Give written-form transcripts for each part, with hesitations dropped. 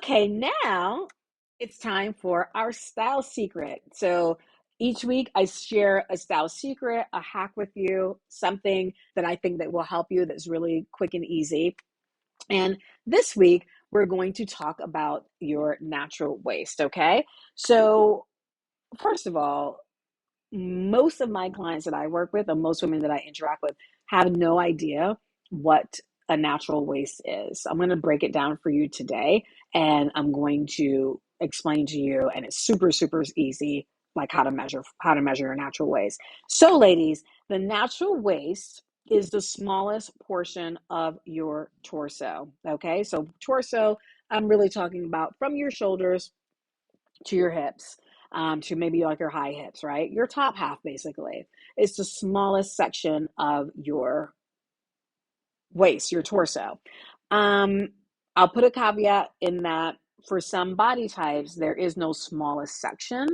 Okay, now it's time for our style secret. So each week I share a style secret, a hack with you, something that I think that will help you that's really quick and easy. And this week we're going to talk about your natural waist, okay? So first of all, most of my clients that I work with, and most women that I interact with, have no idea what a natural waist is. I'm going to break it down for you today, and I'm going to explain to you, and it's super, super easy, like how to measure your natural waist. So, ladies, the natural waist is the smallest portion of your torso. Okay, so torso, I'm really talking about from your shoulders to your hips, to maybe like your high hips, right? Your top half, basically. It's the smallest section of your waist, your torso. Um, I'll put a caveat in that for some body types, there is no smallest section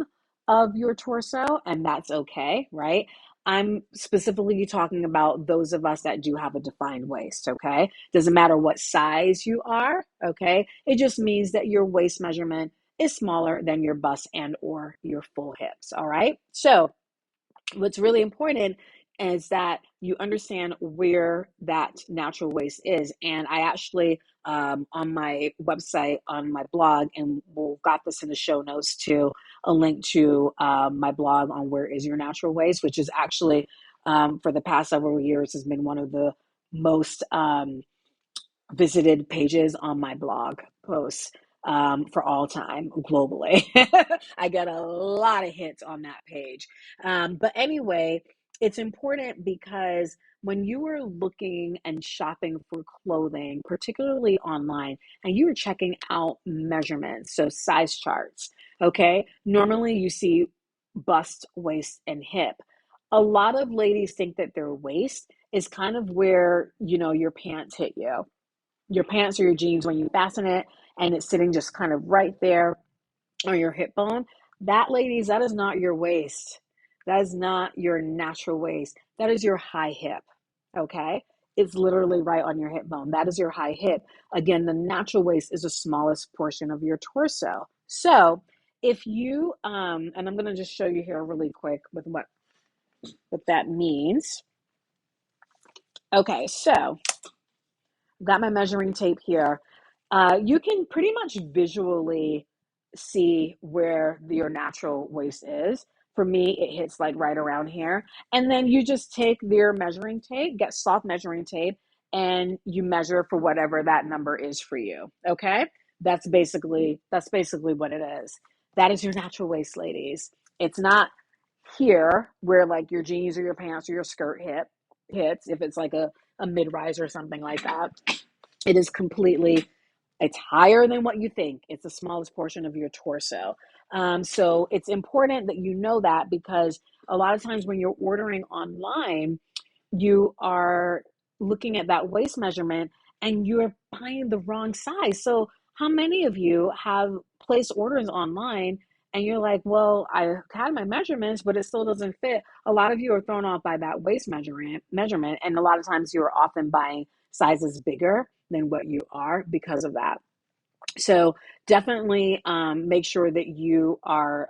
of your torso, and that's okay, right? I'm specifically talking about those of us that do have a defined waist, okay? Doesn't matter what size you are, okay? It just means that your waist measurement is smaller than your bust and or your full hips, all right? So what's really important is that you understand where that natural waist is. And I actually, on my website, on my blog, and we'll got this in the show notes too, a link to my blog on where is your natural waist, which is actually for the past several years has been one of the most visited pages on my blog posts for all time globally. I get a lot of hits on that page. But anyway, it's important because when you are looking and shopping for clothing, particularly online, and you are checking out measurements, so size charts, okay, normally you see bust, waist, and hip. A lot of ladies think that their waist is kind of where, your pants hit you, your pants or your jeans when you fasten it, and it's sitting just kind of right there on your hip bone. That, ladies, that is not your waist. That is not your natural waist. That is your high hip. Okay? It's literally right on your hip bone. That is your high hip. Again, the natural waist is the smallest portion of your torso. So if you and I'm going to just show you here really quick with what that means. Okay, so got my measuring tape here. You can pretty much visually see where your natural waist is. For me, it hits like right around here. And then you just take your measuring tape, get soft measuring tape, and you measure for whatever that number is for you. Okay? That's basically what it is. That is your natural waist, ladies. It's not here where like your jeans or your pants or your skirt hits, if it's like a mid-rise or something like that. It is completely, it's higher than what you think. It's the smallest portion of your torso. So it's important that you know that, because a lot of times when you're ordering online, you are looking at that waist measurement and you're buying the wrong size. So how many of you have placed orders online and you're like, well, I had my measurements, but it still doesn't fit? A lot of you are thrown off by that waist measurement, and a lot of times you're often buying sizes bigger than what you are because of that. So definitely make sure that you are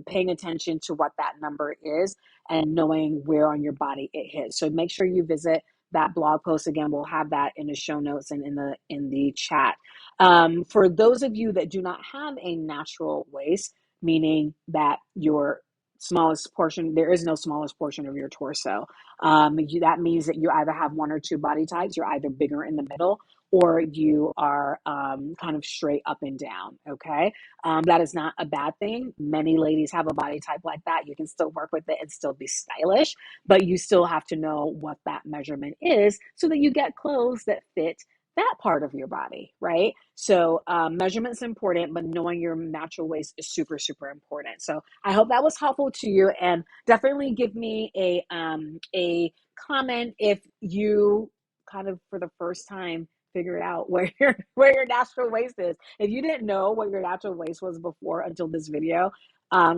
paying attention to what that number is and knowing where on your body it hits. So make sure you visit that blog post. Again, we'll have that in the show notes and in the chat. For those of you that do not have a natural waist, meaning that your smallest portion, there is no smallest portion of your torso. That means that you either have one or two body types. You're either bigger in the middle, or you are kind of straight up and down. Okay. That is not a bad thing. Many ladies have a body type like that. You can still work with it and still be stylish, but you still have to know what that measurement is so that you get clothes that fit that part of your body, right? So measurement's important, but knowing your natural waist is super, super important. So I hope that was helpful to you, and definitely give me a comment if you kind of for the first time figured out where your natural waist is. If you didn't know what your natural waist was before until this video,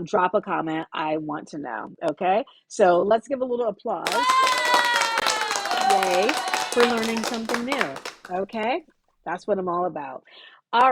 drop a comment. I want to know. Okay, so let's give a little applause. Yay for learning something new. Okay, that's what I'm all about.